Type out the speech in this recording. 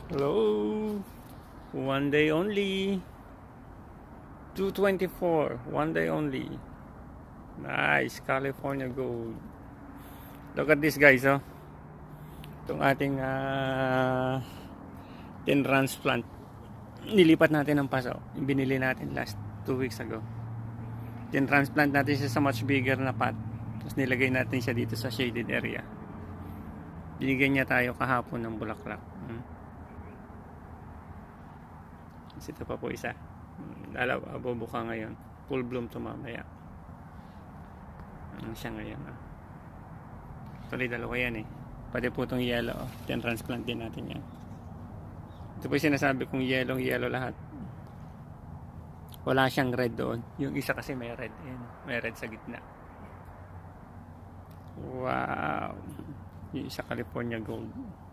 Hello. One day only. 224. One day only. Nice. California gold. Look at this, guys. Oh. Itong ating tin transplant. Nilipat natin ng paso. Yung binili natin last 2 weeks ago. Tin transplant natin siya sa much bigger na pot. Tapos nilagay natin siya dito sa shaded area. Binigyan niya tayo kahapon ng bulaklak. Ito pa po isa. Abubuka ngayon. Full bloom to mamaya. Ano siya ngayon? Tuloy dalawa yan eh. Pati po itong yellow. Then transplant din natin yan. Ito po yung sinasabi kong yellow lahat. Wala siyang red doon. Yung isa kasi may red. Ayan, may red sa gitna. Wow. Yung isa California gold.